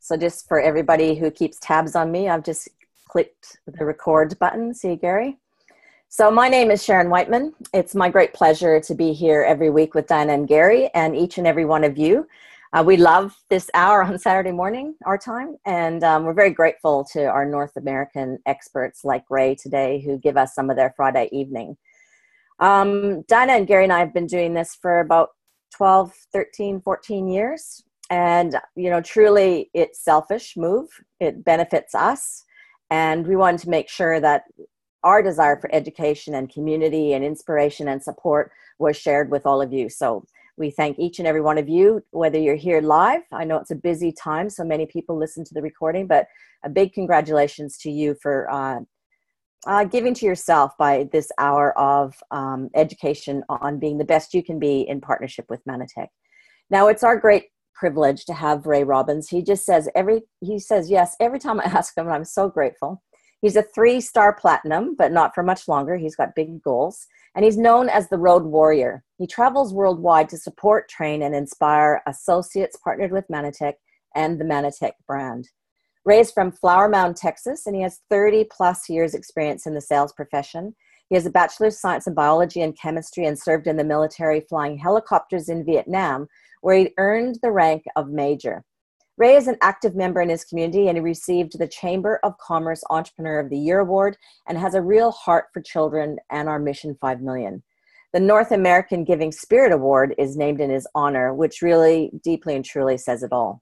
So just for everybody who keeps tabs on me, I've just clicked the record button. See, Gary? So my name is Sharon Whiteman. It's my great pleasure to be here every week with Diana and Gary and each and every one of you. We love this hour on Saturday morning, our time, and we're very grateful to our North American experts like Ray today who give us some of their Friday evening. Diana and Gary and I have been doing this for about 12, 13, 14 years. And, you know, truly it's a selfish move. It benefits us. And we wanted to make sure that our desire for education and community and inspiration and support was shared with all of you. So we thank each and every one of you, whether you're here live. I know it's a busy time, so many people listen to the recording, but a big congratulations to you for giving to yourself by this hour of education on being the best you can be in partnership with Manatech. Now, it's our great privilege to have Ray Robbins. He just says yes every time I ask him, and I'm so grateful. He's a 3-star platinum, but not for much longer. He's got big goals, and he's known as the Road Warrior. He travels worldwide to support, train, and inspire associates partnered with Manatech and the Manatech brand. Ray is from Flower Mound, Texas, and he has 30 plus years experience in the sales profession. He has a Bachelor of Science in Biology and Chemistry and served in the military flying helicopters in Vietnam, where he earned the rank of Major. Ray is an active member in his community, and he received the Chamber of Commerce Entrepreneur of the Year Award and has a real heart for children and our Mission 5 Million. The North American Giving Spirit Award is named in his honor, which really deeply and truly says it all.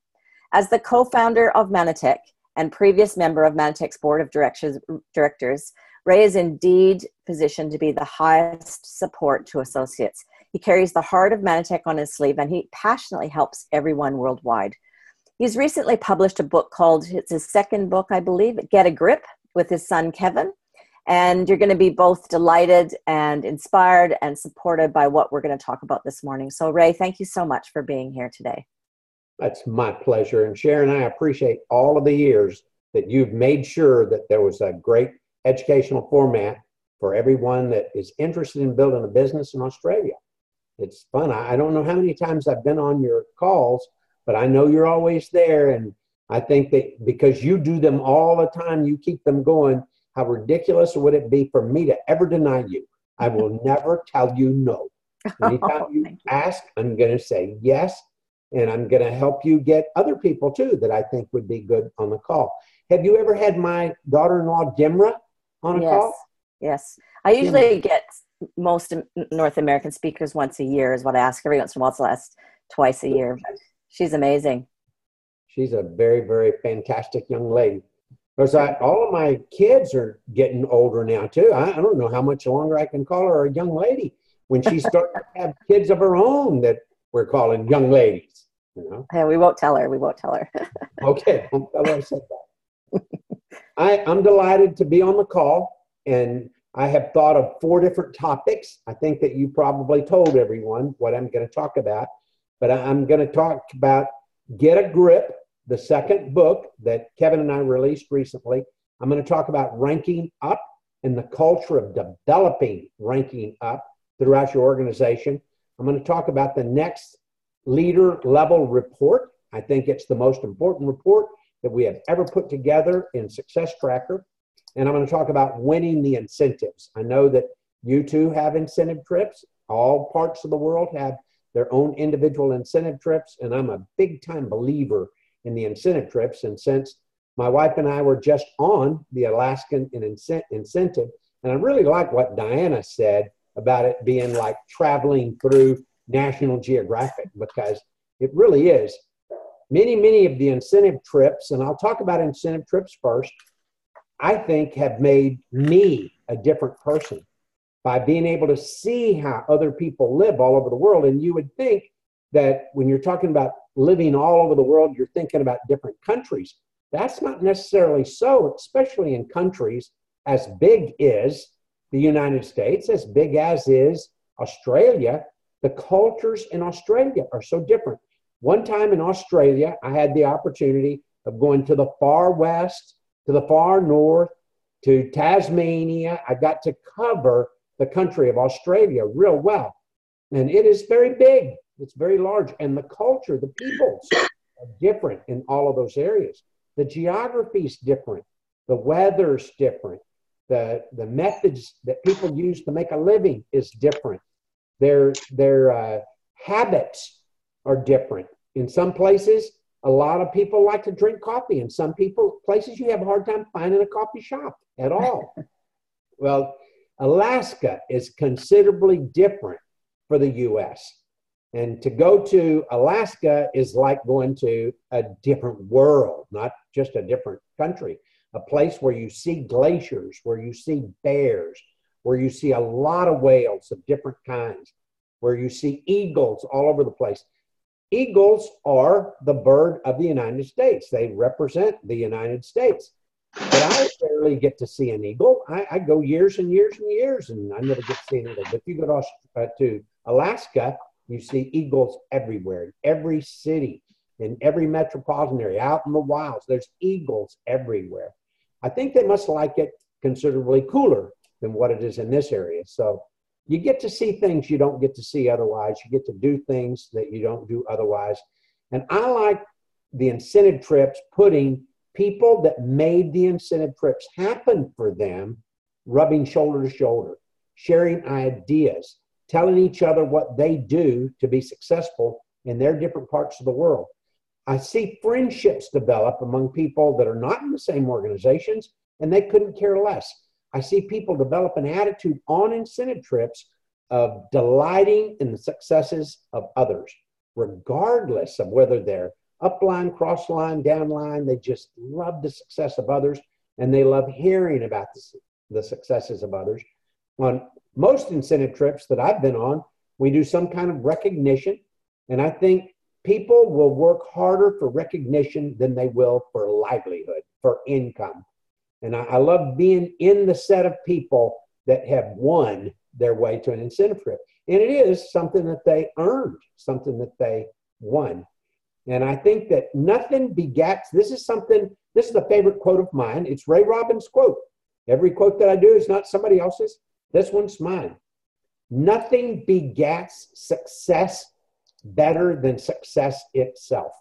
As the co-founder of Manatech and previous member of Manatech's board of directors, Ray is indeed positioned to be the highest support to associates. He carries the heart of Manatech on his sleeve, and he passionately helps everyone worldwide. He's recently published a book called, it's his second book, I believe, Get a Grip, with his son, Kevin. And you're going to be both delighted and inspired and supported by what we're going to talk about this morning. So, Ray, thank you so much for being here today. That's my pleasure. And Sharon, I appreciate all of the years that you've made sure that there was a great educational format for everyone that is interested in building a business in Australia. It's fun. I don't know how many times I've been on your calls, but I know you're always there. And I think that because you do them all the time, you keep them going. How ridiculous would it be for me to ever deny you? I will never tell you no. Anytime you ask, I'm going to say yes. And I'm going to help you get other people too that I think would be good on the call. Have you ever had my daughter-in-law, Dimra, on a call? Yes. I usually get most North American speakers once a year is what I ask. Every once in a while, it's last twice a year. She's amazing. She's a very, very fantastic young lady. Because all of my kids are getting older now too. I don't know how much longer I can call her a young lady when she starts to have kids of her own that we're calling young ladies. You know? Yeah, we won't tell her. We won't tell her. Okay, don't tell her I said that. I'm delighted to be on the call, and I have thought of 4 different topics. I think that you probably told everyone what I'm going to talk about, but I'm going to talk about Get a Grip, the second book that Kevin and I released recently. I'm going to talk about ranking up and the culture of developing ranking up throughout your organization. I'm going to talk about the next leader level report. I think it's the most important report that we have ever put together in Success Tracker. And I'm going to talk about winning the incentives. I know that you too have incentive trips. All parts of the world have their own individual incentive trips. And I'm a big time believer in the incentive trips. And since my wife and I were just on the Alaskan incentive, and I really like what Diana said about it being like traveling through National Geographic, because it really is. Many of the incentive trips, and I'll talk about incentive trips first, I think have made me a different person by being able to see how other people live all over the world. And you would think that when you're talking about living all over the world, you're thinking about different countries. That's not necessarily so, especially in countries as big as the United States, as big as is Australia. The cultures in Australia are so different. One time in Australia, I had the opportunity of going to the far west, to the far north, to Tasmania. I got to cover the country of Australia real well. And it is very big. It's very large. And the culture, the peoples are different in all of those areas. The geography is different. The weather's different. The methods that people use to make a living is different. Their habits are different. In some places, a lot of people like to drink coffee. In some places, you have a hard time finding a coffee shop at all. Well, Alaska is considerably different for the U.S. And to go to Alaska is like going to a different world, not just a different country, a place where you see glaciers, where you see bears, where you see a lot of whales of different kinds, where you see eagles all over the place. Eagles are the bird of the United States. They represent the United States. But I rarely get to see an eagle. I go years and years and years, and I never get to see an eagle. But if you go to Alaska, you see eagles everywhere, in every city, in every metropolitan area, out in the wilds. There's eagles everywhere. I think they must like it considerably cooler than what it is in this area. So you get to see things you don't get to see otherwise. You get to do things that you don't do otherwise. And I like the incentive trips putting people that made the incentive trips happen for them, rubbing shoulder to shoulder, sharing ideas, telling each other what they do to be successful in their different parts of the world. I see friendships develop among people that are not in the same organizations, and they couldn't care less. I see people develop an attitude on incentive trips of delighting in the successes of others, regardless of whether they're upline, crossline, downline. They just love the success of others, and they love hearing about the successes of others. On most incentive trips that I've been on, we do some kind of recognition, and I think people will work harder for recognition than they will for livelihood, for income. And I love being in the set of people that have won their way to an incentive trip. And it is something that they earned, something that they won. And I think that nothing begets, this is a favorite quote of mine. It's Ray Robbins' quote. Every quote that I do is not somebody else's. This one's mine. Nothing begets success better than success itself.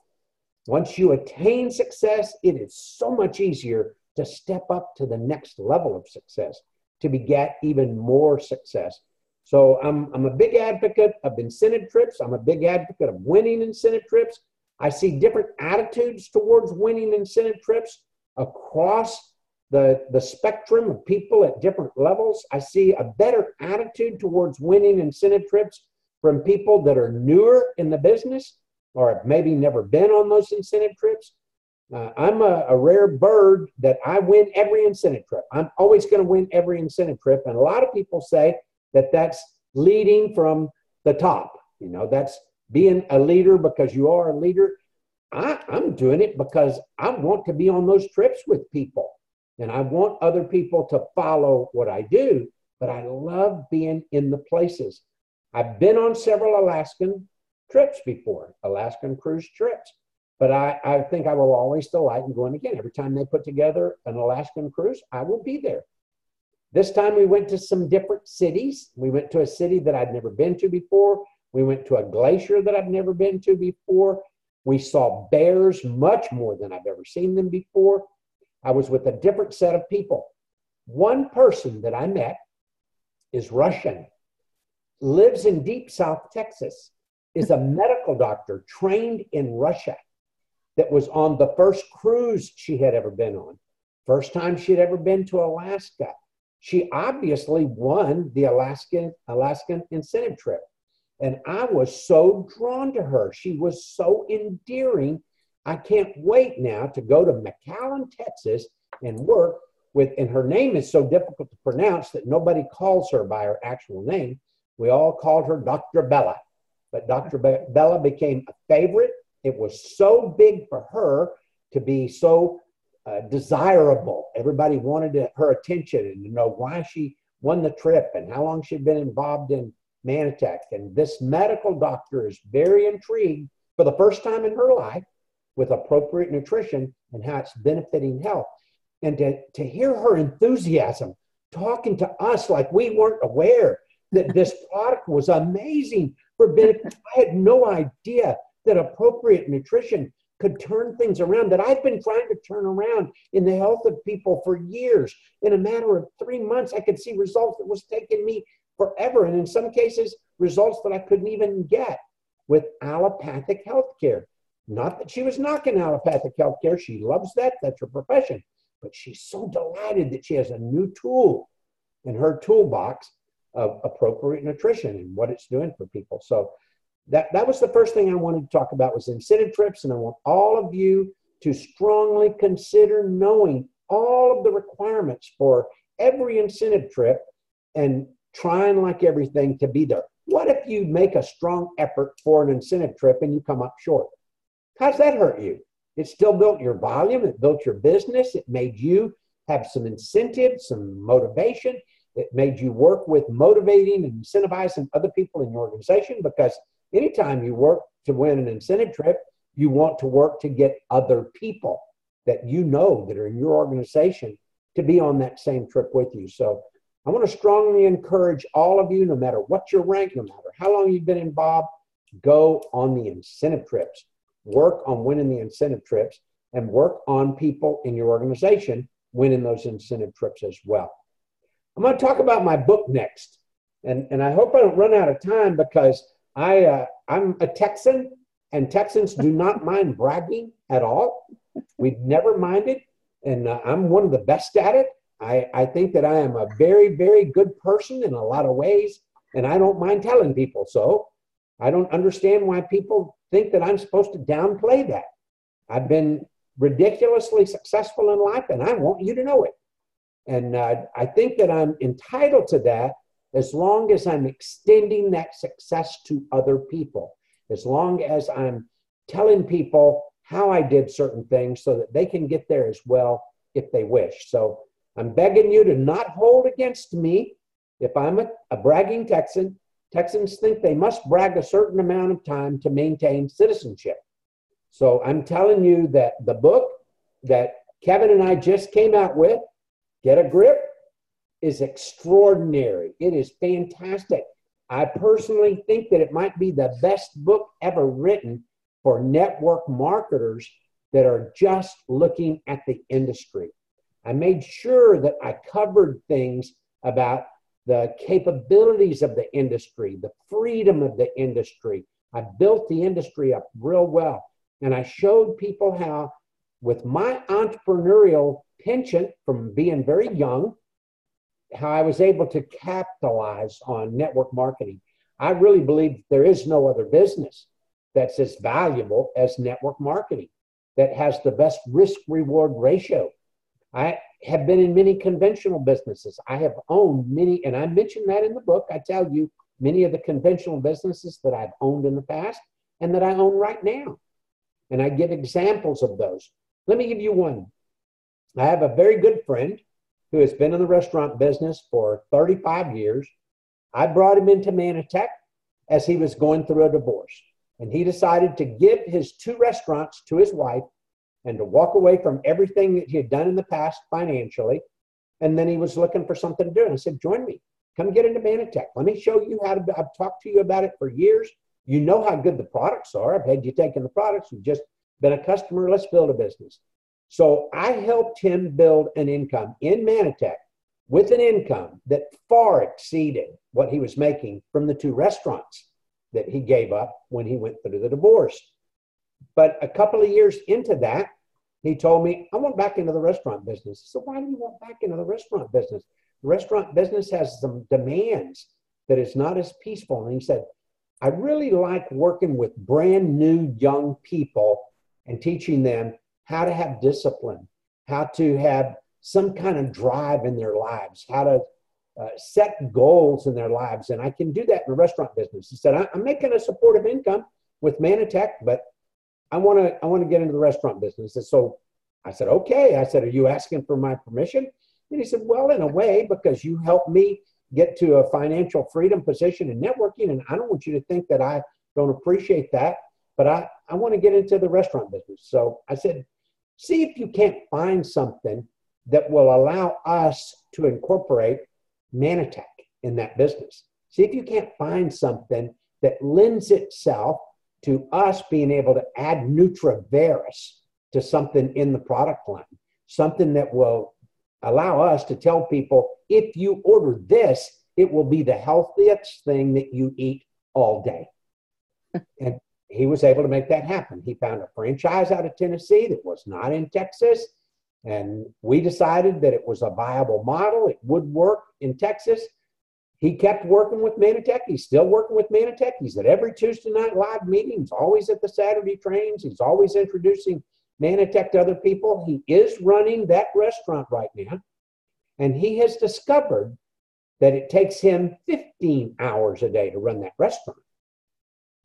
Once you attain success, it is so much easier to step up to the next level of success, to beget even more success. So I'm a big advocate of incentive trips. I'm a big advocate of winning incentive trips. I see different attitudes towards winning incentive trips across the spectrum of people at different levels. I see a better attitude towards winning incentive trips from people that are newer in the business or have maybe never been on those incentive trips. I'm a rare bird that I win every incentive trip. I'm always going to win every incentive trip. And a lot of people say that that's leading from the top. You know, that's being a leader because you are a leader. I'm doing it because I want to be on those trips with people. And I want other people to follow what I do. But I love being in the places. I've been on several Alaskan trips before, Alaskan cruise trips. But I think I will always delight in going again. Every time they put together an Alaskan cruise, I will be there. This time we went to some different cities. We went to a city that I'd never been to before. We went to a glacier that I've never been to before. We saw bears much more than I've ever seen them before. I was with a different set of people. One person that I met is Russian, lives in deep South Texas, is a medical doctor trained in Russia, that was on the first cruise she had ever been on. First time she'd ever been to Alaska. She obviously won the Alaskan incentive trip. And I was so drawn to her. She was so endearing. I can't wait now to go to McAllen, Texas and work with, and her name is so difficult to pronounce that nobody calls her by her actual name. We all called her Dr. Bella. But Dr. Bella became a favorite. It was so big for her to be so desirable. Everybody wanted her attention and to know why she won the trip and how long she'd been involved in Manatech. And this medical doctor is very intrigued for the first time in her life with appropriate nutrition and how it's benefiting health. And to hear her enthusiasm talking to us like we weren't aware that this product was amazing for benefit. I had no idea that appropriate nutrition could turn things around that I've been trying to turn around in the health of people for years. In a matter of 3 months, I could see results that was taking me forever. And in some cases, results that I couldn't even get with allopathic healthcare. Not that she was knocking allopathic healthcare. She loves that. That's her profession. But she's so delighted that she has a new tool in her toolbox of appropriate nutrition and what it's doing for people. So that was the first thing I wanted to talk about was incentive trips. And I want all of you to strongly consider knowing all of the requirements for every incentive trip and trying like everything to be there. What if you make a strong effort for an incentive trip and you come up short? How's that hurt you? It still built your volume. It built your business. It made you have some incentive, some motivation. It made you work with motivating and incentivizing other people in your organization, because anytime you work to win an incentive trip, you want to work to get other people that you know that are in your organization to be on that same trip with you. So I want to strongly encourage all of you, no matter what your rank, no matter how long you've been involved, go on the incentive trips. Work on winning the incentive trips and work on people in your organization winning those incentive trips as well. I'm going to talk about my book next. And I hope I don't run out of time, because I'm a Texan, and Texans do not mind bragging at all. We've never minded, and I'm one of the best at it. I think that I am a very, very good person in a lot of ways, and I don't mind telling people so. I don't understand why people think that I'm supposed to downplay that. I've been ridiculously successful in life, and I want you to know it. And I think that I'm entitled to that as long as I'm extending that success to other people, as long as I'm telling people how I did certain things so that they can get there as well if they wish. So I'm begging you to not hold against me if I'm a bragging Texan. Texans think they must brag a certain amount of time to maintain citizenship. So I'm telling you that the book that Kevin and I just came out with, Get a Grip, is extraordinary. It is fantastic. I personally think that it might be the best book ever written for network marketers that are just looking at the industry. I made sure that I covered things about the capabilities of the industry, the freedom of the industry. I built the industry up real well. And I showed people how, with my entrepreneurial penchant from being very young, how I was able to capitalize on network marketing. I really believe there is no other business that's as valuable as network marketing, that has the best risk-reward ratio. I have been in many conventional businesses. I have owned many, and I mentioned that in the book. I tell you many of the conventional businesses that I've owned in the past and that I own right now. And I give examples of those. Let me give you one. I have a very good friend who has been in the restaurant business for 35 years. I brought him into Manatech as he was going through a divorce. And he decided to give his 2 restaurants to his wife and to walk away from everything that he had done in the past financially. And then he was looking for something to do. And I said, join me. Come get into Manatech. Let me show you how to, I've talked to you about it for years. You know how good the products are. I've had you taking the products. You've just been a customer. Let's build a business. So I helped him build an income in Manatech with an income that far exceeded what he was making from the 2 restaurants that he gave up when he went through the divorce. But a couple of years into that, he told me, I want back into the restaurant business. So why do you want back into the restaurant business? The restaurant business has some demands that is not as peaceful. And he said, I really like working with brand new young people and teaching them how to have discipline, how to have some kind of drive in their lives, how to set goals in their lives. And I can do that in the restaurant business. He said, I'm making a supportive income with Manatech, but I want to get into the restaurant business. And so I said, okay. I said, are you asking for my permission? And he said, well, in a way, because you helped me get to a financial freedom position in networking. And I don't want you to think that I don't appreciate that, but I want to get into the restaurant business. So I said, see if you can't find something that will allow us to incorporate Manatech in that business. See if you can't find something that lends itself to us being able to add Nutraveris to something in the product line, something that will allow us to tell people, if you order this, it will be the healthiest thing that you eat all day. And he was able to make that happen. He found a franchise out of Tennessee that was not in Texas. And we decided that it was a viable model. It would work in Texas. He kept working with Manatech. He's still working with Manatech. He's at every Tuesday night live meeting. He's always at the Saturday trainings. He's always introducing Manatech to other people. He is running that restaurant right now. And he has discovered that it takes him 15 hours a day to run that restaurant,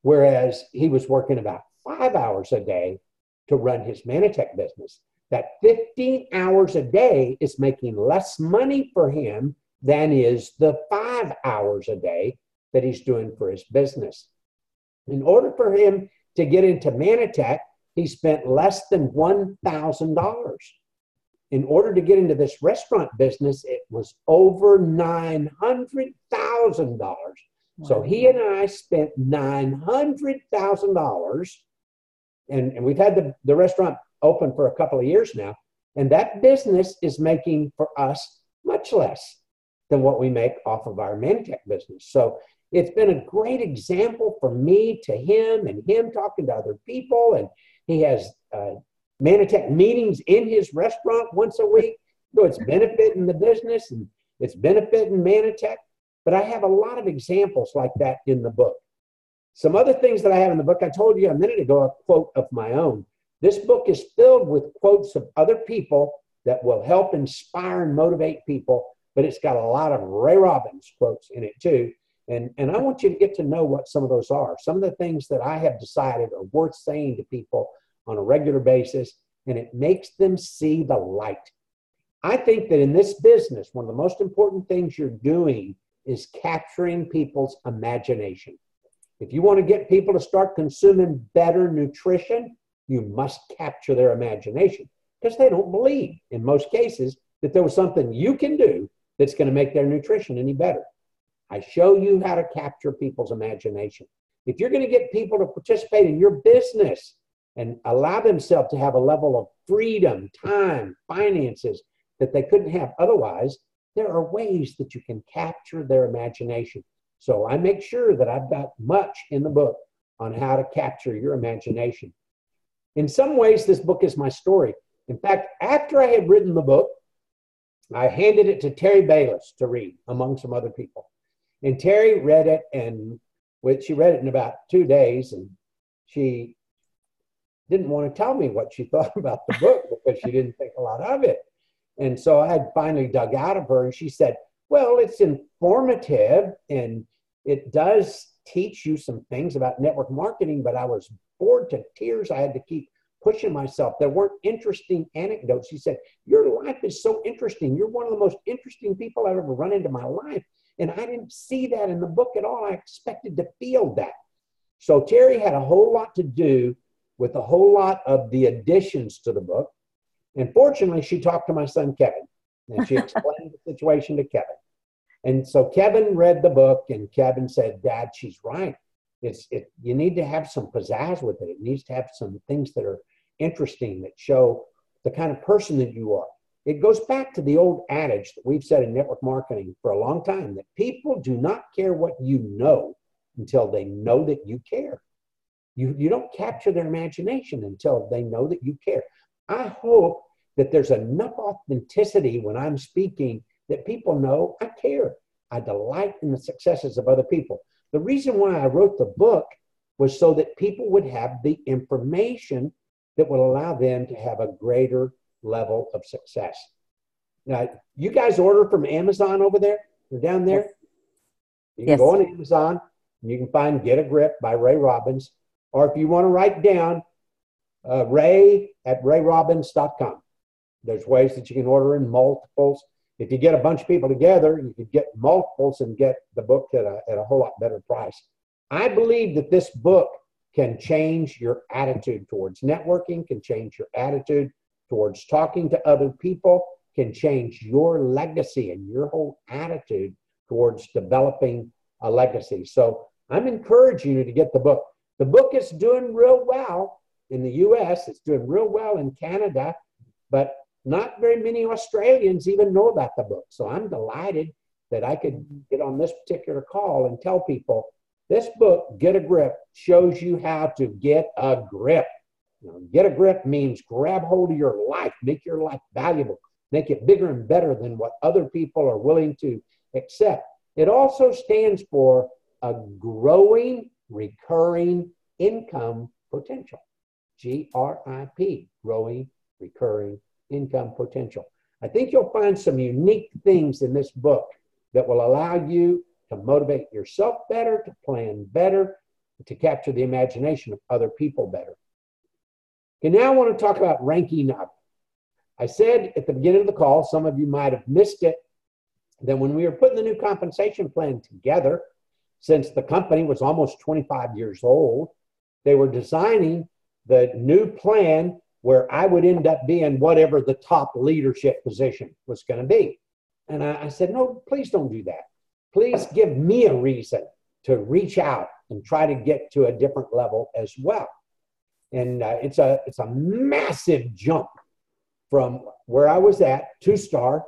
whereas he was working about 5 hours a day to run his Manatech business. That 15 hours a day is making less money for him than is the 5 hours a day that he's doing for his business. In order for him to get into Manatech, he spent less than $1,000. In order to get into this restaurant business, it was over $900,000. Wow. So he and I spent $900,000, and we've had the restaurant open for a couple of years now, and that business is making for us much less than what we make off of our Manatech business. So it's been a great example for me to him, and him talking to other people, and he has Manatech meetings in his restaurant once a week. So it's benefiting the business and it's benefiting Manatech. But I have a lot of examples like that in the book. Some other things that I have in the book, I told you a minute ago, a quote of my own. This book is filled with quotes of other people that will help inspire and motivate people, but it's got a lot of Ray Robbins quotes in it too. And I want you to get to know what some of those are. Some of the things that I have decided are worth saying to people on a regular basis, and it makes them see the light. I think that in this business, one of the most important things you're doing is capturing people's imagination. If you want to get people to start consuming better nutrition, you must capture their imagination, because they don't believe, in most cases, that there was something you can do that's going to make their nutrition any better. I show you how to capture people's imagination. If you're going to get people to participate in your business and allow themselves to have a level of freedom, time, finances that they couldn't have otherwise, there are ways that you can capture their imagination. So I make sure that I've got much in the book on how to capture your imagination. In some ways, this book is my story. In fact, after I had written the book, I handed it to Terry Bayless to read, among some other people. And Terry read it, and she read it in about 2 days, and she didn't want to tell me what she thought about the book because she didn't think a lot of it. And so I had finally dug out of her, and she said, well, it's informative and it does teach you some things about network marketing, but I was bored to tears. I had to keep pushing myself. There weren't interesting anecdotes. She said, your life is so interesting. You're one of the most interesting people I've ever run into in my life. And I didn't see that in the book at all. I expected to feel that. So Terry had a whole lot to do with a whole lot of the additions to the book. And fortunately, she talked to my son, Kevin, and she explained the situation to Kevin. And so Kevin read the book, and Kevin said, Dad, she's right. You need to have some pizzazz with it. It needs to have some things that are interesting, that show the kind of person that you are. It goes back to the old adage that we've said in network marketing for a long time, that people do not care what you know until they know that you care. You don't capture their imagination until they know that you care. I hope that there's enough authenticity when I'm speaking that people know I care. I delight in the successes of other people. The reason why I wrote the book was so that people would have the information that would allow them to have a greater level of success. Now, you guys order from Amazon over there? You're down there? You can go on Amazon and you can find Get a Grip by Ray Robbins. Or if you want to write down Ray at rayrobbins.com. There's ways that you can order in multiples. If you get a bunch of people together, you could get multiples and get the book at a whole lot better price. I believe that this book can change your attitude towards networking, can change your attitude towards talking to other people, can change your legacy and your whole attitude towards developing a legacy. So I'm encouraging you to get the book. The book is doing real well in the US, it's doing real well in Canada, but not very many Australians even know about the book. So I'm delighted that I could get on this particular call and tell people this book, Get a Grip, shows you how to get a grip. You know, get a grip means grab hold of your life, make your life valuable, make it bigger and better than what other people are willing to accept. It also stands for a growing, recurring income potential. GRIP, growing, recurring income potential. I think you'll find some unique things in this book that will allow you to motivate yourself better, to plan better, to capture the imagination of other people better. Okay, now I want to talk about ranking up. I said at the beginning of the call, some of you might have missed it, that when we were putting the new compensation plan together, since the company was almost 25 years old, they were designing the new plan where I would end up being whatever the top leadership position was going to be. And I said, no, please don't do that. Please give me a reason to reach out and try to get to a different level as well. And it's a massive jump from where I was at, 2-star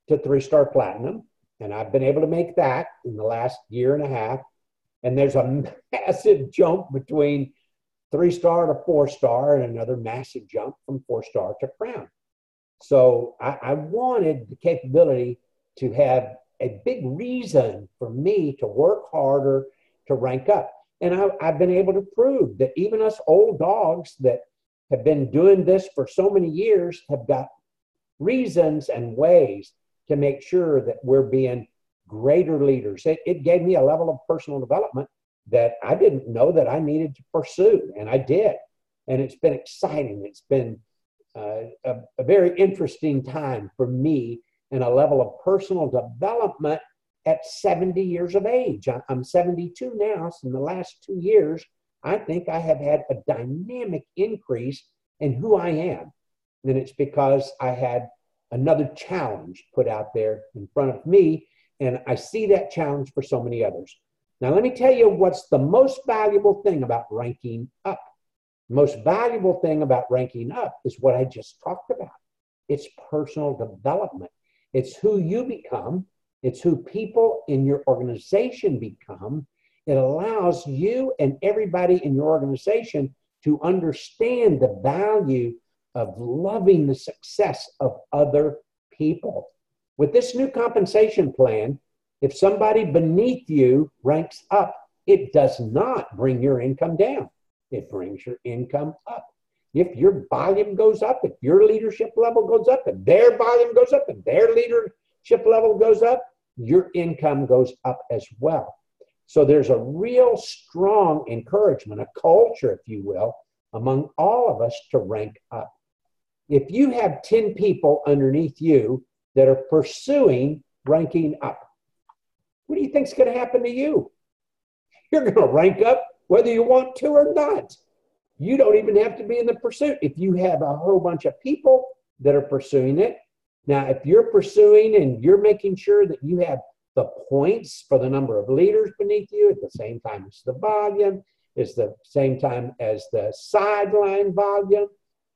to 3-star platinum. And I've been able to make that in the last year and a half. And there's a massive jump between 3-star to 4-star and another massive jump from 4-star to crown. So I wanted the capability to have a big reason for me to work harder to rank up. And I've been able to prove that even us old dogs that have been doing this for so many years have got reasons and ways to make sure that we're being greater leaders. It gave me a level of personal development that I didn't know that I needed to pursue, and I did. And it's been exciting. It's been a very interesting time for me and a level of personal development at 70 years of age. I'm 72 now, so in the last 2 years, I think I have had a dynamic increase in who I am. And it's because I had another challenge put out there in front of me, and I see that challenge for so many others. Now, let me tell you what's the most valuable thing about ranking up. The most valuable thing about ranking up is what I just talked about. It's personal development. It's who you become. It's who people in your organization become. It allows you and everybody in your organization to understand the value of loving the success of other people. With this new compensation plan, if somebody beneath you ranks up, it does not bring your income down. It brings your income up. If your volume goes up, if your leadership level goes up, if their volume goes up, if their leadership level goes up, your income goes up as well. So there's a real strong encouragement, a culture, if you will, among all of us to rank up. If you have 10 people underneath you that are pursuing ranking up, what do you think is going to happen to you? You're going to rank up whether you want to or not. You don't even have to be in the pursuit. If you have a whole bunch of people that are pursuing it, now if you're pursuing and you're making sure that you have the points for the number of leaders beneath you at the same time as the volume, is the same time as the sideline volume,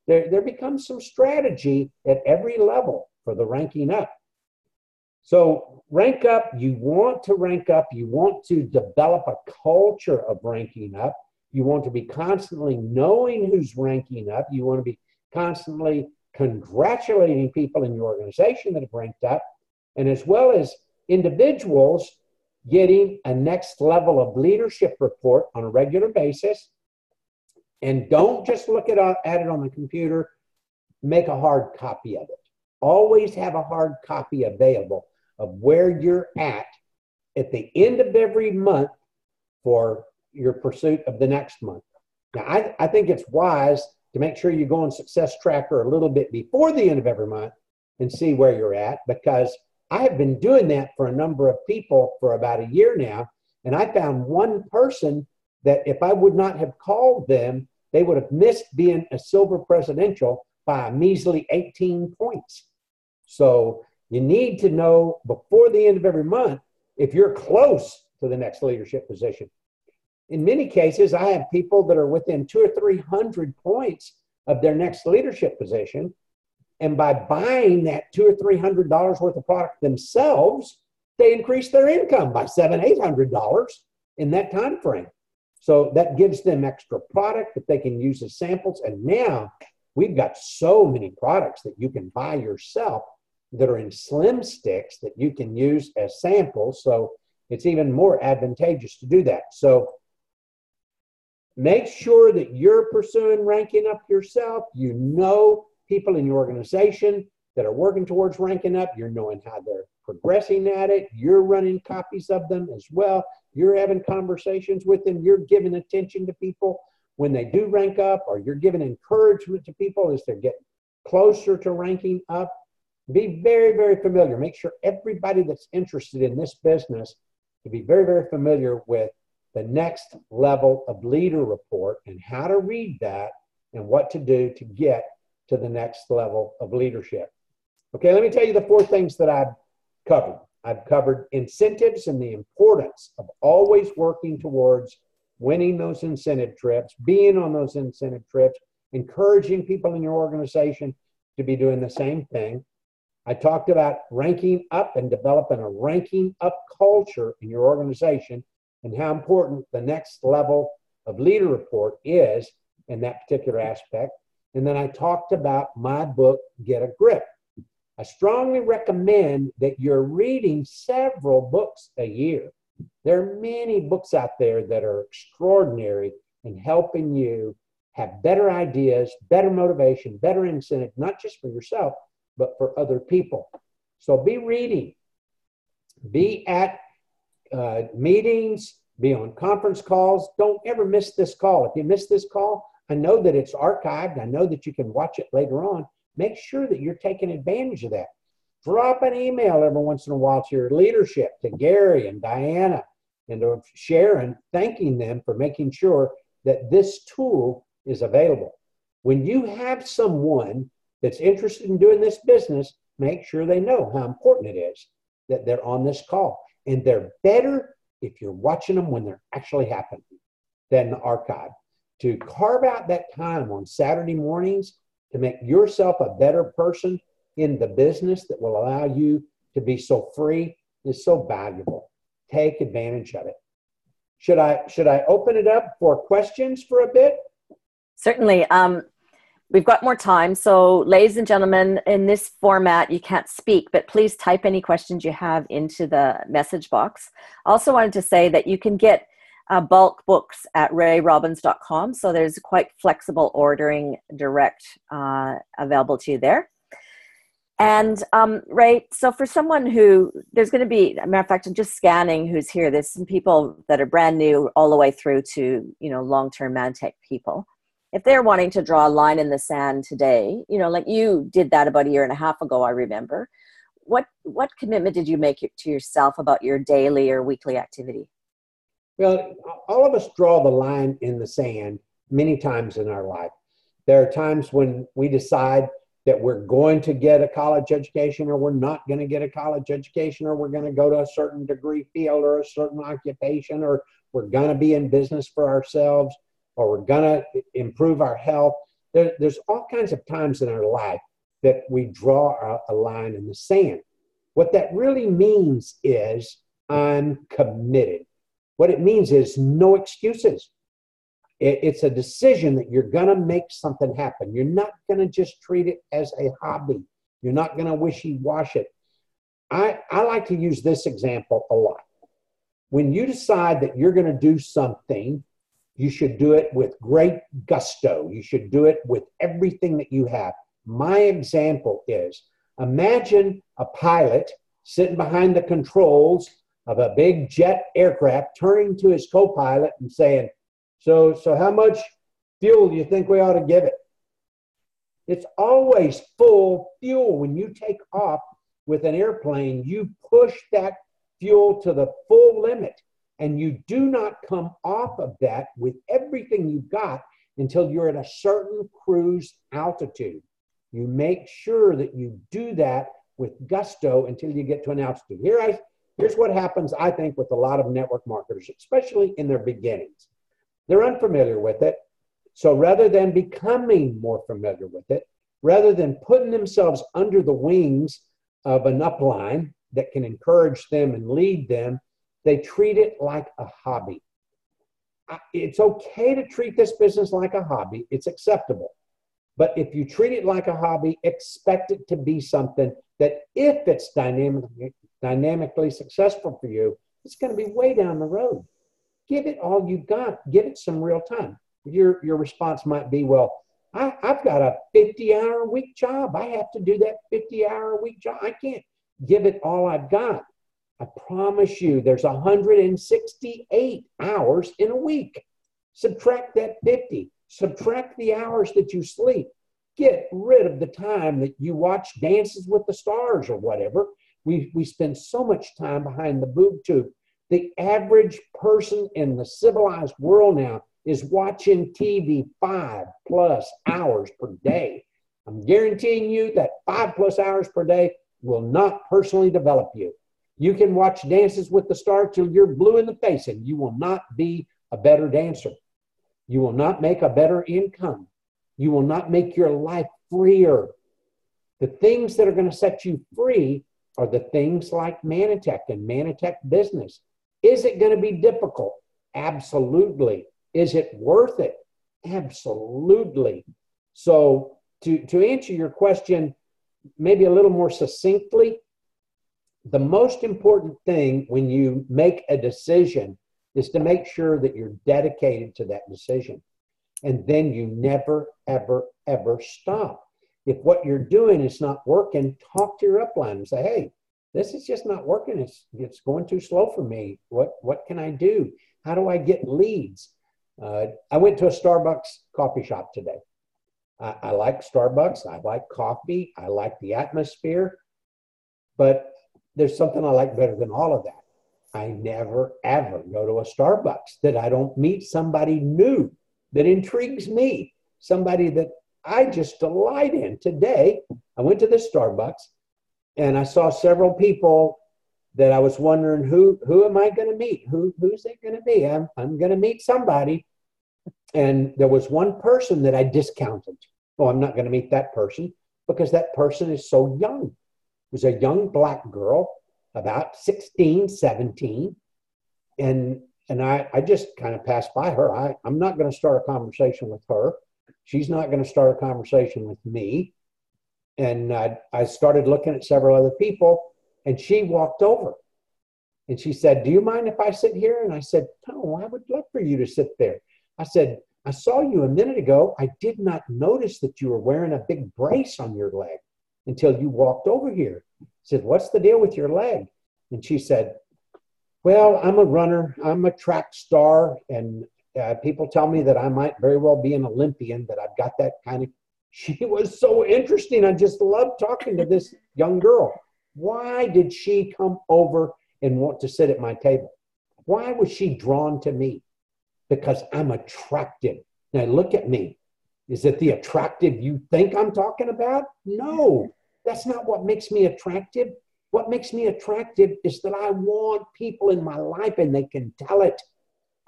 there becomes some strategy at every level for the ranking up. So rank up, you want to rank up, you want to develop a culture of ranking up, you want to be constantly knowing who's ranking up, you want to be constantly congratulating people in your organization that have ranked up, and as well as individuals getting a next level of leadership report on a regular basis. And don't just look at it on the computer, make a hard copy of it. Always have a hard copy available of where you're at the end of every month for your pursuit of the next month. Now, I think it's wise to make sure you go on Success Tracker a little bit before the end of every month and see where you're at, because I have been doing that for a number of people for about a year now, and I found one person that if I would not have called them, they would have missed being a silver presidential by a measly 18 points. So you need to know before the end of every month if you're close to the next leadership position. In many cases, I have people that are within 200 or 300 points of their next leadership position. And by buying that $200 or $300 worth of product themselves, they increase their income by $700, $800 in that time frame. So that gives them extra product that they can use as samples. And now we've got so many products that you can buy yourself that are in slim sticks that you can use as samples. So it's even more advantageous to do that. So make sure that you're pursuing ranking up yourself. You know people in your organization that are working towards ranking up. You're knowing how they're progressing at it. You're running copies of them as well. You're having conversations with them. You're giving attention to people when they do rank up, or you're giving encouragement to people as they're getting closer to ranking up. Be very, very familiar. Make sure everybody that's interested in this business to be very, very familiar with the next level of leader report and how to read that and what to do to get to the next level of leadership. Okay, let me tell you the 4 things that I've covered. I've covered incentives and the importance of always working towards winning those incentive trips, being on those incentive trips, encouraging people in your organization to be doing the same thing. I talked about ranking up and developing a ranking up culture in your organization and how important the next level of leader report is in that particular aspect. And then I talked about my book, Get a Grip. I strongly recommend that you're reading several books a year. There are many books out there that are extraordinary in helping you have better ideas, better motivation, better incentive, not just for yourself, but for other people. So be reading, be at meetings, be on conference calls. Don't ever miss this call. If you miss this call, I know that it's archived. I know that you can watch it later on. Make sure that you're taking advantage of that. Drop an email every once in a while to your leadership, to Gary and Diana, and to Sharon, thanking them for making sure that this tool is available. When you have someone that's interested in doing this business, make sure they know how important it is that they're on this call. And they're better if you're watching them when they're actually happening than the archive. To carve out that time on Saturday mornings to make yourself a better person in the business that will allow you to be so free is so valuable. Take advantage of it. Should I open it up for questions for a bit? Certainly. We've got more time. So ladies and gentlemen, in this format, you can't speak, but please type any questions you have into the message box. Also wanted to say that you can get bulk books at rayrobbins.com. So there's quite flexible ordering direct available to you there. And Ray, so for someone who, there's going to be, a matter of fact, I'm just scanning who's here. There's some people that are brand new all the way through to, long-term Mantech people. If they're wanting to draw a line in the sand today, like you did that about a year and a half ago, I remember, what commitment did you make to yourself about your daily or weekly activity? Well, all of us draw the line in the sand many times in our life. There are times when we decide that we're going to get a college education or we're not going to get a college education, or we're going to go to a certain degree field or a certain occupation, or we're going to be in business for ourselves, or we're going to improve our health. There's all kinds of times in our life that we draw a line in the sand. What that really means is I'm committed. What it means is no excuses. It's a decision that you're going to make something happen. You're not going to just treat it as a hobby. You're not going to wishy-wash it. I like to use this example a lot. When you decide that you're going to do something, you should do it with great gusto. You should do it with everything that you have. My example is, imagine a pilot sitting behind the controls of a big jet aircraft, turning to his co-pilot and saying, so how much fuel do you think we ought to give it? It's always full fuel. When you take off with an airplane, you push that fuel to the full limit, and you do not come off of that with everything you've got until you're at a certain cruise altitude. You make sure that you do that with gusto until you get to an altitude. Here's what happens, I think, with a lot of network marketers, especially in their beginnings. They're unfamiliar with it. So rather than becoming more familiar with it, rather than putting themselves under the wings of an upline that can encourage them and lead them, they treat it like a hobby. It's okay to treat this business like a hobby. It's acceptable. But if you treat it like a hobby, expect it to be something that if it's dynamically successful for you, it's going to be way down the road. Give it all you've got. Give it some real time. Your response might be, well, I've got a 50-hour-a-week job. I have to do that 50-hour-a-week job. I can't give it all I've got. I promise you there's 168 hours in a week. Subtract that 50. Subtract the hours that you sleep. Get rid of the time that you watch Dances with the Stars or whatever. We spend so much time behind the boob tube. The average person in the civilized world now is watching TV 5+ hours per day. I'm guaranteeing you that 5+ hours per day will not personally develop you. You can watch Dances with the Stars till you're blue in the face, and you will not be a better dancer. You will not make a better income. You will not make your life freer. The things that are going to set you free are the things like Manitech and Manitech Business. Is it going to be difficult? Absolutely. Is it worth it? Absolutely. So to answer your question maybe a little more succinctly, the most important thing when you make a decision is to make sure that you're dedicated to that decision. And then you never, ever, ever stop. If what you're doing is not working, talk to your upline and say, hey, this is just not working. It's going too slow for me. What can I do? How do I get leads? I went to a Starbucks coffee shop today. I like Starbucks. I like coffee. I like the atmosphere. But there's something I like better than all of that. I never, ever go to a Starbucks that I don't meet somebody new that intrigues me, somebody that I just delight in. Today, I went to the Starbucks and I saw several people that I was wondering, who am I going to meet? Who's it going to be? I'm going to meet somebody. And there was one person that I discounted. Oh, I'm not going to meet that person because that person is so young. It was a young black girl, about 16, 17. And I just kind of passed by her. I'm not going to start a conversation with her. She's not going to start a conversation with me. And I started looking at several other people, and she walked over. And she said, do you mind if I sit here? And I said, no, I would love for you to sit there. I said, I saw you a minute ago. I did not notice that you were wearing a big brace on your leg until you walked over here. I said, what's the deal with your leg? And she said, well, I'm a runner. I'm a track star. And people tell me that I might very well be an Olympian, that I've got that kind of. She was so interesting. I just loved talking to this young girl. Why did she come over and want to sit at my table? Why was she drawn to me? Because I'm attractive. Now look at me. Is it the attractive you think I'm talking about? No, that's not what makes me attractive. What makes me attractive is that I want people in my life and they can tell it.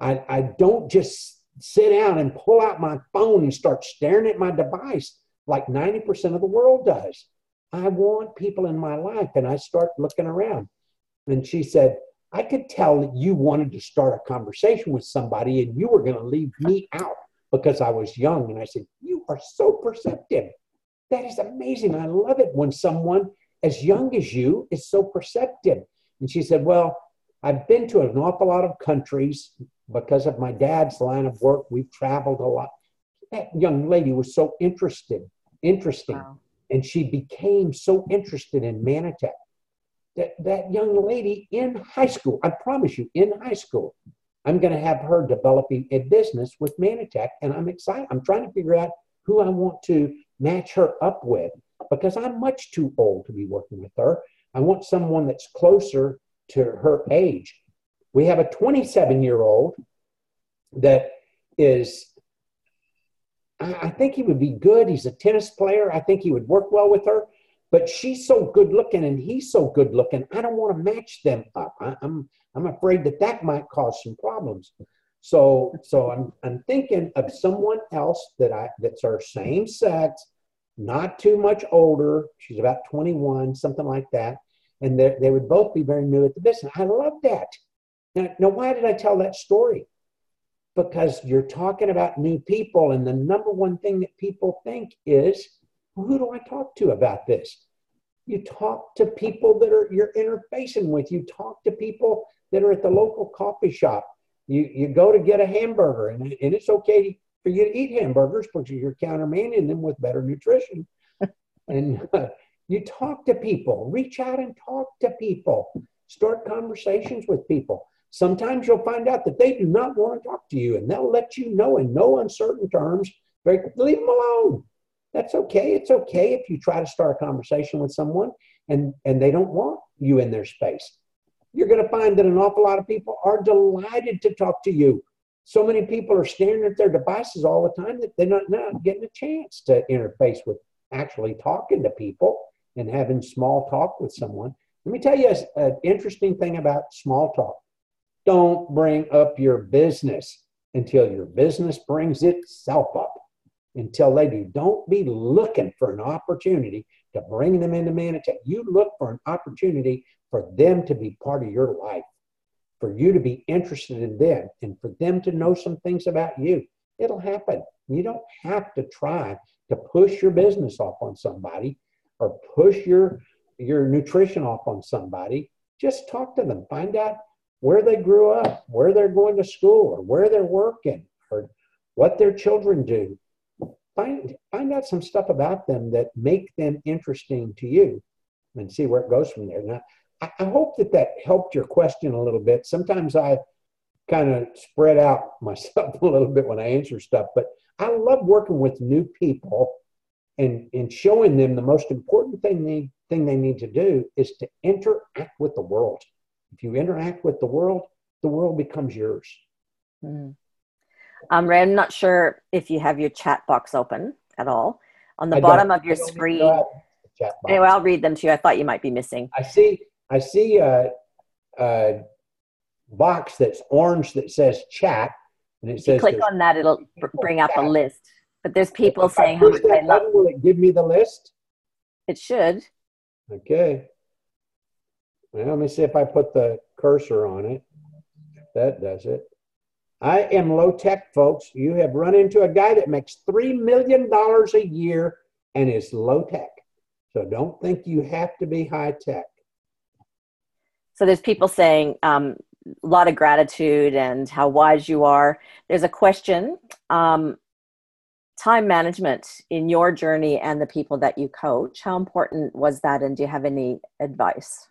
I don't just sit down and pull out my phone and start staring at my device like 90% of the world does. I want people in my life, and I start looking around. And she said, I could tell that you wanted to start a conversation with somebody and you were going to leave me out because I was young. And I said, you are so perceptive. That is amazing. I love it when someone as young as you is so perceptive. And she said, well, I've been to an awful lot of countries because of my dad's line of work. We've traveled a lot. That young lady was so interesting. Wow. And she became so interested in Manitech. That young lady in high school, I promise you, in high school, I'm going to have her developing a business with Manitech, and I'm excited. I'm trying to figure out who I want to match her up with because I'm much too old to be working with her. I want someone that's closer to her age. We have a 27-year-old that is, I think he would be good. He's a tennis player. I think he would work well with her. But she's so good looking and he's so good looking. I don't want to match them up. I'm afraid that might cause some problems. So I'm thinking of someone else that's our same sex, not too much older. She's about 21, something like that. And they would both be very new at the business. I love that. Now, why did I tell that story? Because you're talking about new people, and the number one thing that people think is, well, who do I talk to about this? You talk to people that you're interfacing with. You talk to people that are at the local coffee shop. You go to get a hamburger, and it's okay for you to eat hamburgers because you're countermanding them with better nutrition. And you talk to people, reach out and talk to people, start conversations with people. Sometimes you'll find out that they do not want to talk to you, and they'll let you know in no uncertain terms, leave them alone. That's okay. It's okay if you try to start a conversation with someone and they don't want you in their space. You're going to find that an awful lot of people are delighted to talk to you. So many people are staring at their devices all the time that they're not getting a chance to interface with actually talking to people and having small talk with someone. Let me tell you an interesting thing about small talk. Don't bring up your business until your business brings itself up. Until they do, don't be looking for an opportunity to bring them into Manatee. You look for an opportunity for them to be part of your life, for you to be interested in them, and for them to know some things about you. It'll happen. You don't have to try to push your business off on somebody or push your nutrition off on somebody. Just talk to them. Find out where they grew up, where they're going to school, or where they're working, or what their children do. Find out some stuff about them that make them interesting to you and see where it goes from there. Now, I hope that helped your question a little bit. Sometimes I kind of spread out myself a little bit when I answer stuff, but I love working with new people and showing them the most important thing they need to do is to interact with the world. If you interact with the world becomes yours. Mm. Ray, I'm not sure if you have your chat box open at all. On the bottom of your screen. Anyway, I'll read them to you. I thought you might be missing. I see a box that's orange that says chat, and it says. If you click on that, it'll bring up a list. But there's people saying how much they love. Will it give me the list? It should. Okay. Well, let me see if I put the cursor on it. That does it. I am low tech, folks. You have run into a guy that makes $3 million a year and is low tech. So don't think you have to be high tech. So there's people saying a lot of gratitude and how wise you are. There's a question, time management in your journey and the people that you coach. How important was that? And do you have any advice?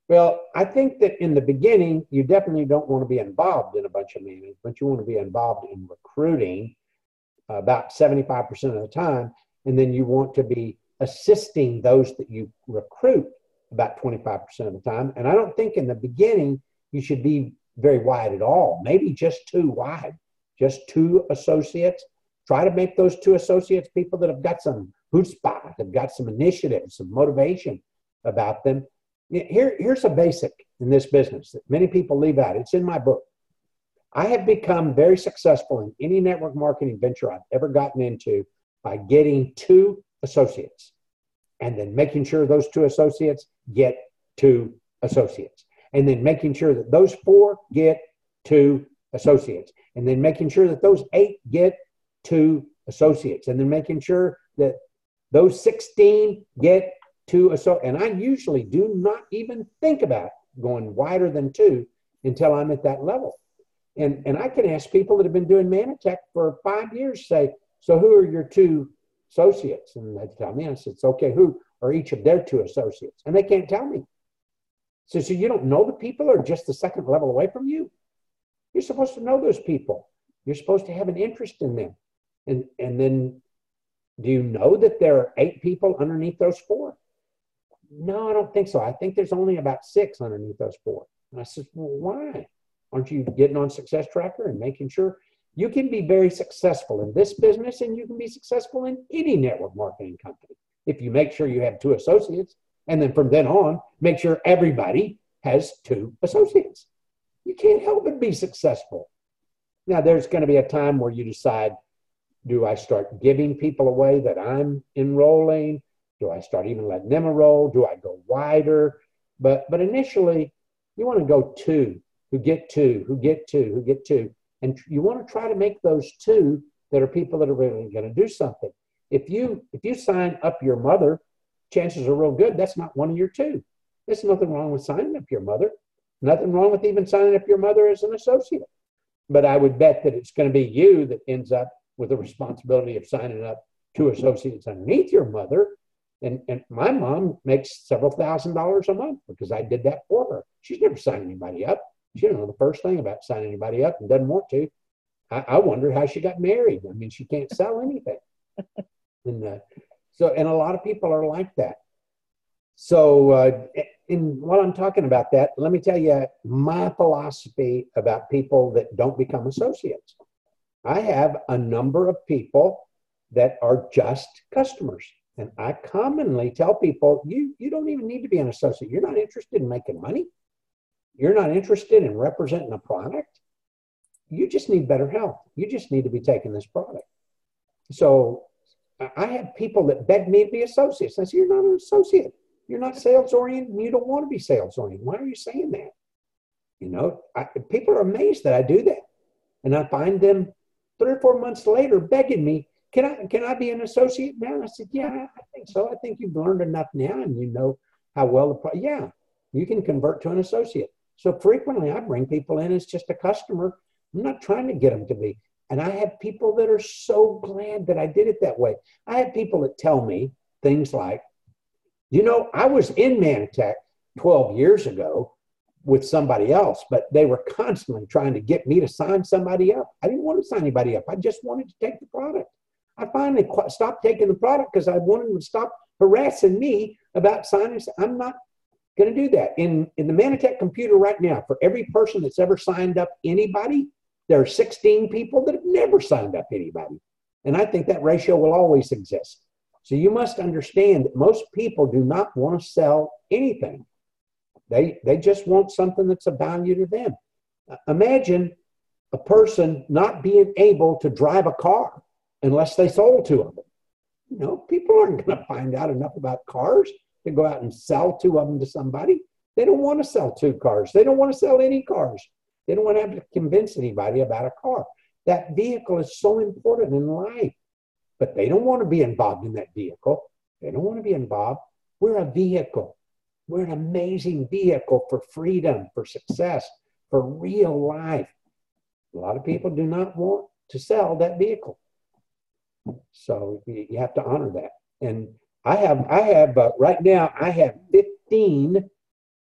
Well, I think that in the beginning, you definitely don't want to be involved in a bunch of meetings, but you want to be involved in recruiting about 75% of the time. And then you want to be assisting those that you recruit about 25% of the time. And I don't think in the beginning, you should be very wide at all. Maybe just too wide, just 2 associates. Try to make those 2 associates people that have got some chutzpah, have got some initiative, some motivation about them. Here's a basic in this business that many people leave out. It's in my book. I have become very successful in any network marketing venture I've ever gotten into by getting 2 associates and then making sure those 2 associates get 2 associates and then making sure that those 4 get 2 associates and then making sure that those 8 get 2 associates and then making sure that those 16 get 2 associates. And I usually do not even think about going wider than 2 until I'm at that level. And I can ask people that have been doing Manatech for 5 years, say, so who are your 2 associates? And they tell me, I said, it's okay, who are each of their 2 associates? And they can't tell me. So you don't know the people are just the second level away from you? You're supposed to know those people. You're supposed to have an interest in them. And then do you know that there are 8 people underneath those 4? No, I don't think so. I think there's only about 6 underneath those 4. And I said, well, why? Aren't you getting on Success Tracker and making sure you can be very successful in this business and you can be successful in any network marketing company if you make sure you have 2 associates and then from then on, make sure everybody has 2 associates. You can't help but be successful. Now, there's going to be a time where you decide, do I start giving people away that I'm enrolling? Do I start even letting them enroll? Do I go wider? But initially, you want to go two, who get two, who get two, who get two. And you want to try to make those two that are people that are really going to do something. If you sign up your mother, chances are real good that's not one of your two. There's nothing wrong with signing up your mother. Nothing wrong with even signing up your mother as an associate. But I would bet that it's going to be you that ends up with the responsibility of signing up two associates underneath your mother. And my mom makes several $1,000s a month because I did that for her. She's never signed anybody up. She doesn't know the first thing about signing anybody up and doesn't want to. I wonder how she got married. I mean, she can't sell anything. And a lot of people are like that. So while I'm talking about that, let me tell you my philosophy about people that don't become associates. I have a number of people that are just customers. And I commonly tell people, you don't even need to be an associate. You're not interested in making money. You're not interested in representing a product. You just need better health. You just need to be taking this product. So I have people that beg me to be associates. I say, you're not an associate. You're not sales oriented and you don't want to be sales oriented. Why are you saying that? You know, people are amazed that I do that. And I find them 3 or 4 months later begging me, can I be an associate now? And I said, yeah, I think so. I think you've learned enough now and you know how well yeah, you can convert to an associate. So frequently I bring people in as just a customer. I'm not trying to get them to be. And I have people that are so glad that I did it that way. I have people that tell me things like, you know, I was in Manatech 12 years ago with somebody else, but they were constantly trying to get me to sign somebody up. I didn't want to sign anybody up. I just wanted to take the product. I finally stopped taking the product because I wanted them to stop harassing me about signing. I'm not going to do that. In the Manatech computer right now, for every person that's ever signed up anybody, there are 16 people that have never signed up anybody. And I think that ratio will always exist. So you must understand that most people do not want to sell anything. They just want something that's of value to them. Imagine a person not being able to drive a car unless they sold 2 of them. You know, people aren't going to find out enough about cars to go out and sell 2 of them to somebody. They don't want to sell 2 cars. They don't want to sell any cars. They don't want to have to convince anybody about a car. That vehicle is so important in life, but they don't want to be involved in that vehicle. They don't want to be involved. We're a vehicle. We're an amazing vehicle for freedom, for success, for real life. A lot of people do not want to sell that vehicle. So you have to honor that. And I have right now, I have 15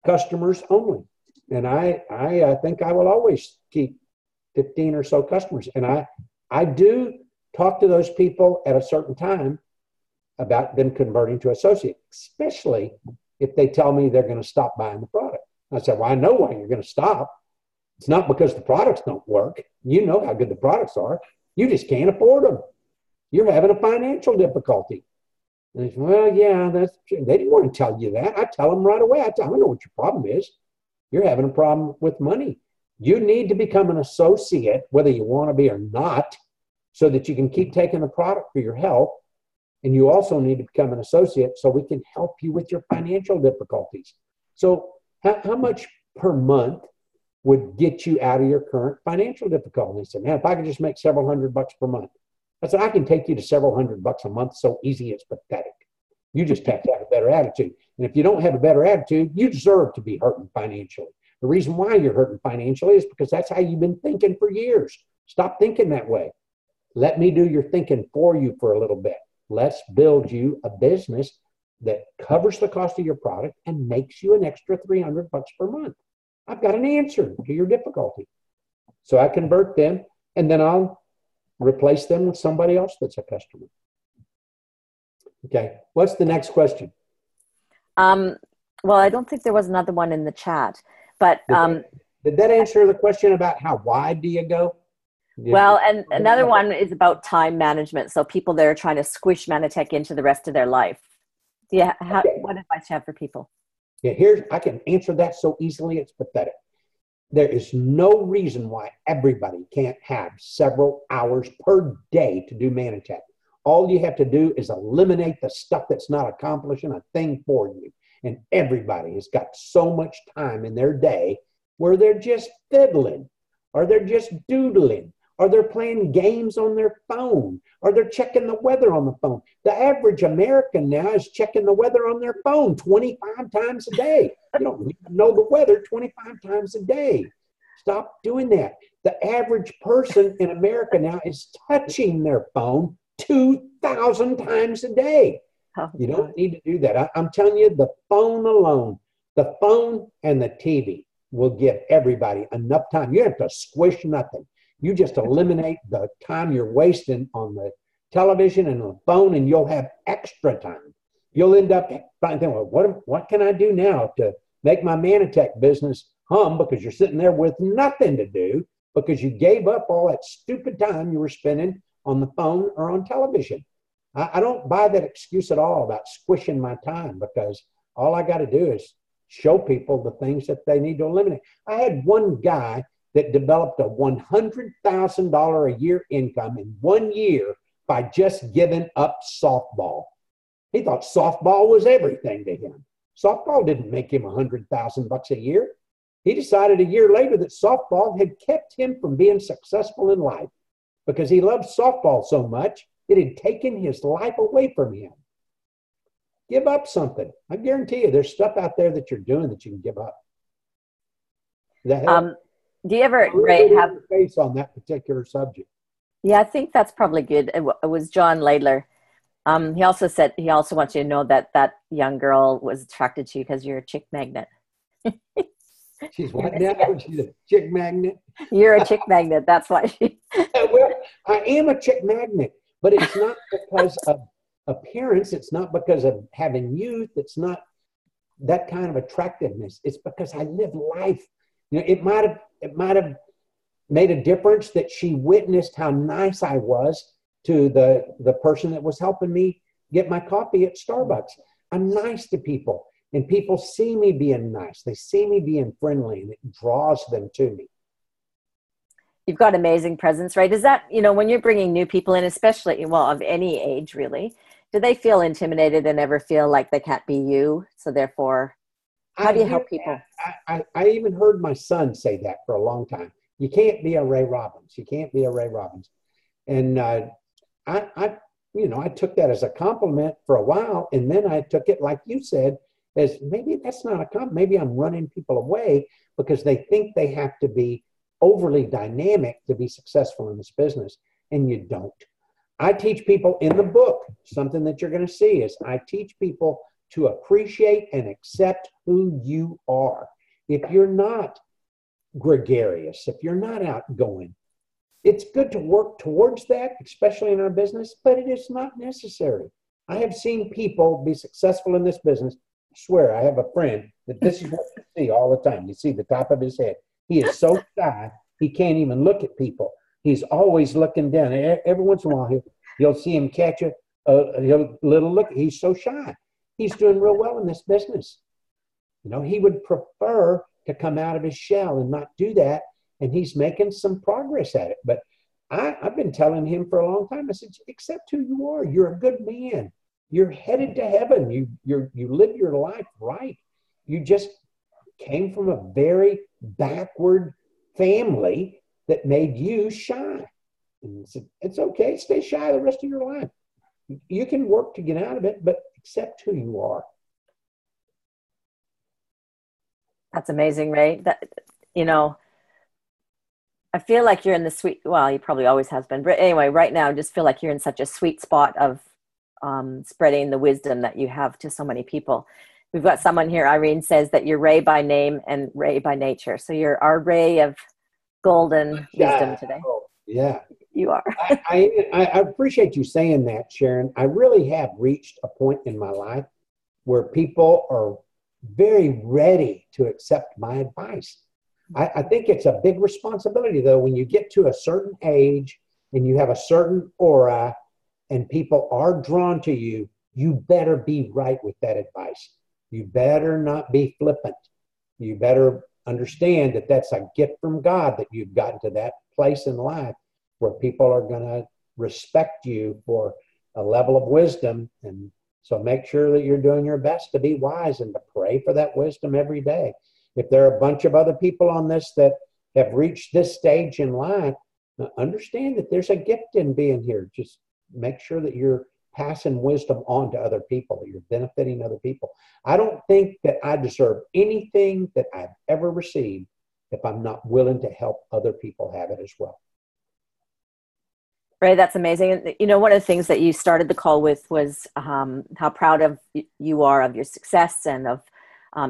customers only. And I think I will always keep 15 or so customers. And I do talk to those people at a certain time about them converting to associate, especially if they tell me they're going to stop buying the product. I said, well, I know why you're going to stop. It's not because the products don't work. You know how good the products are. You just can't afford them. You're having a financial difficulty. And they said, well, yeah, that's true. They didn't want to tell you that. I tell them right away. I know what your problem is. You're having a problem with money. You need to become an associate, whether you want to be or not, so that you can keep taking the product for your health. And you also need to become an associate so we can help you with your financial difficulties. So how much per month would get you out of your current financial difficulties? I said, man, if I could just make several $100 per month. I said, I can take you to several $100 a month so easy it's pathetic. You just have to have a better attitude. And if you don't have a better attitude, you deserve to be hurting financially. The reason why you're hurting financially is because that's how you've been thinking for years. Stop thinking that way. Let me do your thinking for you for a little bit. Let's build you a business that covers the cost of your product and makes you an extra $300 per month. I've got an answer to your difficulty. So I convert them and then I'll replace them with somebody else that's a customer. Okay. What's the next question? Well, I don't think there was another one in the chat, but did that answer the question about how wide do you go? Well, and another one is about time management. So people that are trying to squish Manatech into the rest of their life. What advice do you have for people? Yeah, I can answer that so easily, it's pathetic. There is no reason why everybody can't have several hours per day to do Manitech. All you have to do is eliminate the stuff that's not accomplishing a thing for you. And everybody has got so much time in their day where they're just fiddling, or they're just doodling, or they're playing games on their phone, or they're checking the weather on the phone. The average American now is checking the weather on their phone 25 times a day. You don't need to know the weather 25 times a day. Stop doing that. The average person in America now is touching their phone 2,000 times a day. You don't need to do that. I'm telling you, the phone alone, the phone and the TV will give everybody enough time. You have to squish nothing. You just eliminate the time you're wasting on the television and the phone, and you'll have extra time. You'll end up finding, well, what can I do now to make my Manitech business hum? Because you're sitting there with nothing to do because you gave up all that stupid time you were spending on the phone or on television. I don't buy that excuse at all about squishing my time, because all I got to do is show people the things that they need to eliminate. I had one guy that developed a $100,000 a year income in 1 year by just giving up softball. He thought softball was everything to him. Softball didn't make him $100,000 a year. He decided a year later that softball had kept him from being successful in life because he loved softball so much, it had taken his life away from him. Give up something. I guarantee you there's stuff out there that you're doing that you can give up. Do you ever, Ray, have face on that particular subject? Yeah, I think that's probably good. It was John Laidler. He also said he also wants you to know that that young girl was attracted to you because you're a chick magnet. She's what now? She's a chick magnet? You're a chick magnet. That's why she... Well, I am a chick magnet, but it's not because of appearance. It's not because of having youth. It's not that kind of attractiveness. It's because I live life. You know, it might have made a difference that she witnessed how nice I was to the person that was helping me get my coffee at Starbucks. I'm nice to people, and people see me being nice. They see me being friendly, and it draws them to me. You've got amazing presence, right? Is that, when you're bringing new people in, especially, well, of any age really, do they feel intimidated and ever feel like they can't be you? So therefore, how do you help people? I even heard my son say that for a long time. You can't be a Ray Robbins. You can't be a Ray Robbins. And I took that as a compliment for a while, and then I took it, like you said, as maybe that's not a compliment. Maybe I'm running people away because they think they have to be overly dynamic to be successful in this business, and you don't. I teach people in the book, something that you're going to see is I teach people to appreciate and accept who you are. If you're not gregarious, if you're not outgoing, it's good to work towards that, especially in our business, but it is not necessary. I have seen people be successful in this business. I swear, I have a friend that this is what you see all the time. You see the top of his head. He is so shy, he can't even look at people. He's always looking down. Every once in a while, you'll see him catch a little look. He's so shy. He's doing real well in this business. He would prefer to come out of his shell and not do that, and he's making some progress at it. But I've been telling him for a long time, I said, accept who you are. You're a good man. You're headed to heaven. You live your life right. You just came from a very backward family that made you shy. And it's okay. Stay shy the rest of your life. You can work to get out of it, but accept who you are. That's amazing, Ray. I feel like you're in the sweet, well, you probably always has been, but anyway, right now, I just feel like you're in such a sweet spot of spreading the wisdom that you have to so many people. We've got someone here, Irene says that you're Ray by name and Ray by nature. So you're our ray of golden wisdom today. Oh, yeah. You are. I appreciate you saying that, Sharon. I really have reached a point in my life where people are very ready to accept my advice. I think it's a big responsibility, though, when you get to a certain age and you have a certain aura and people are drawn to you, you better be right with that advice. You better not be flippant. You better understand that that's a gift from God, that you've gotten to that place in life where people are going to respect you for a level of wisdom. And so make sure that you're doing your best to be wise and to pray for that wisdom every day. If there are a bunch of other people on this that have reached this stage in life, understand that there's a gift in being here. Just make sure that you're passing wisdom on to other people, that you're benefiting other people. I don't think that I deserve anything that I've ever received if I'm not willing to help other people have it as well. Ray, that's amazing. And, you know, one of the things that you started the call with was how proud of you are of your success and of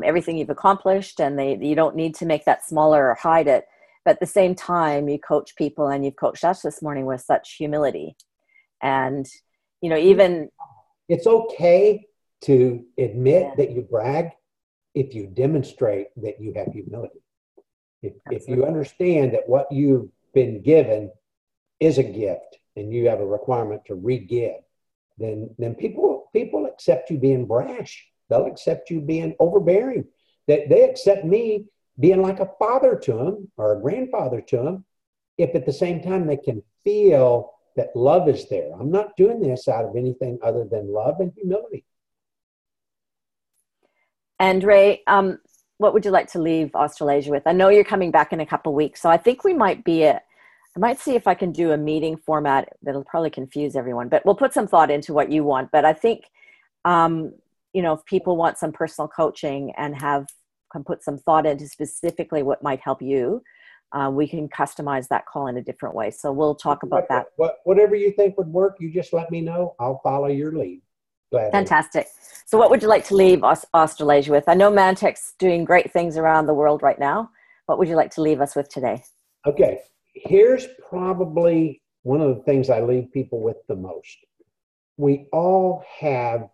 everything you've accomplished, and you don't need to make that smaller or hide it. But at the same time, you coach people, and you've coached us this morning with such humility. And, you know, even... It's okay to admit that you brag if you demonstrate that you have humility. If you understand that what you've been given is a gift and you have a requirement to re-give, then people accept you being brash. They'll accept you being overbearing. They accept me being like a father to them or a grandfather to them if at the same time they can feel that love is there. I'm not doing this out of anything other than love and humility. And Ray, what would you like to leave Australasia with? I know you're coming back in a couple of weeks, so I think we might I might see if I can do a meeting format that'll probably confuse everyone, but we'll put some thought into what you want. But I think, you know, if people want some personal coaching and can put some thought into specifically what might help you, we can customize that call in a different way. So we'll talk about that. Whatever you think would work, you just let me know. I'll follow your lead. Gladly. Fantastic. So what would you like to leave Australasia with? I know Mantech's doing great things around the world right now. What would you like to leave us with today? Okay. Here's probably one of the things I leave people with the most. We all have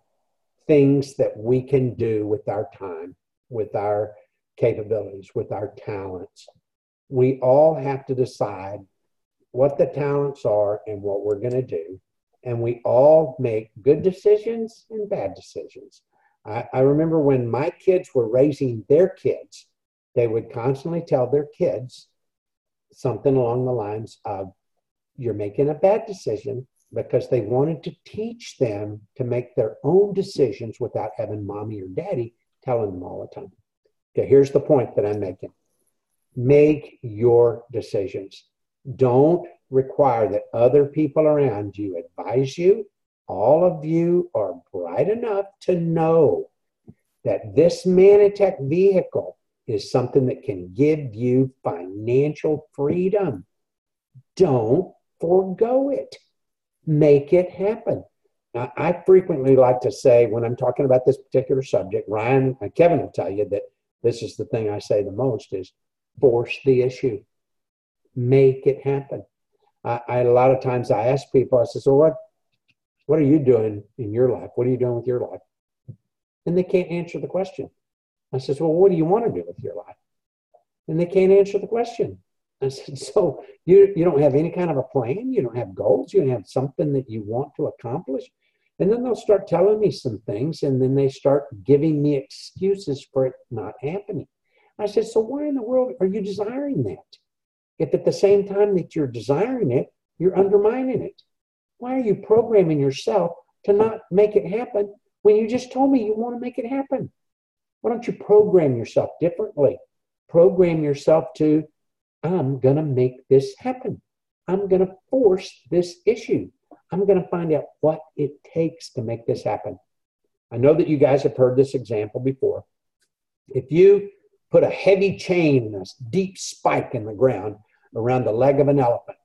things that we can do with our time, with our capabilities, with our talents. We all have to decide what the talents are and what we're going to do. And we all make good decisions and bad decisions. I remember when my kids were raising their kids, they would constantly tell their kids something along the lines of, you're making a bad decision, because they wanted to teach them to make their own decisions without having mommy or daddy telling them all the time. Okay, here's the point that I'm making. Make your decisions. Don't require that other people around you advise you. All of you are bright enough to know that this Manitech vehicle is something that can give you financial freedom. Don't forego it. Make it happen. Now, I frequently like to say, when I'm talking about this particular subject, Ryan and Kevin will tell you that this is the thing I say the most, is force the issue. Make it happen. A lot of times I ask people, I say, so what are you doing in your life? What are you doing with your life? And they can't answer the question. I said, well, what do you want to do with your life? And they can't answer the question. I said, so you don't have any kind of a plan? You don't have goals? You don't have something that you want to accomplish? And then they'll start telling me some things, and then they start giving me excuses for it not happening. I said, so why in the world are you desiring that? If at the same time that you're desiring it, you're undermining it. Why are you programming yourself to not make it happen when you just told me you want to make it happen? Why don't you program yourself differently? Program yourself to, I'm going to make this happen. I'm going to force this issue. I'm going to find out what it takes to make this happen. I know that you guys have heard this example before. If you put a heavy chain and a deep spike in the ground around the leg of an elephant,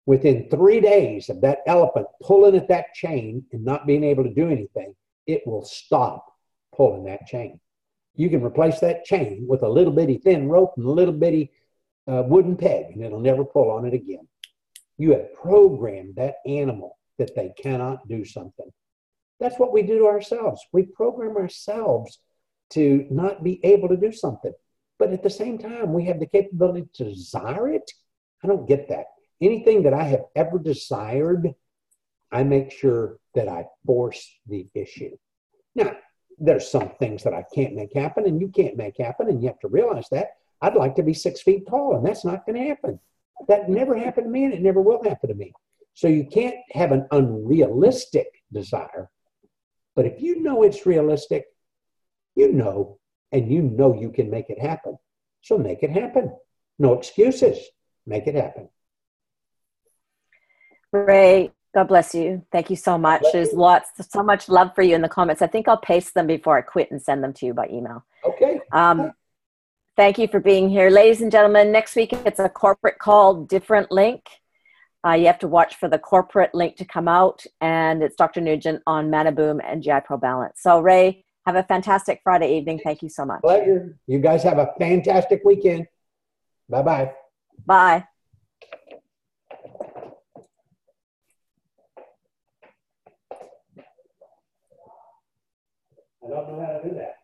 within 3 days of that elephant pulling at that chain and not being able to do anything, it will stop pulling that chain. You can replace that chain with a little bitty thin rope and a little bitty wooden peg, and it'll never pull on it again. You have programmed that animal that they cannot do something. That's what we do to ourselves. We program ourselves to not be able to do something. But at the same time, we have the capability to desire it. I don't get that. Anything that I have ever desired, I make sure that I force the issue. Now, there's some things that I can't make happen and you can't make happen, and you have to realize that. I'd like to be 6 feet tall, and that's not going to happen. That never happened to me, and it never will happen to me. So you can't have an unrealistic desire. But if you know it's realistic, you know, and you know you can make it happen. So make it happen. No excuses. Make it happen. Ray, God bless you. Thank you so much. There's so much love for you in the comments. I think I'll paste them before I quit and send them to you by email. Okay. Thank you for being here. Ladies and gentlemen, next week it's a corporate call, different link. You have to watch for the corporate link to come out, and it's Dr. Nugent on Mana Boom and GI Pro Balance. So Ray, have a fantastic Friday evening. Thank you so much. Pleasure. You guys have a fantastic weekend. Bye-bye. Bye. I don't know how to do that.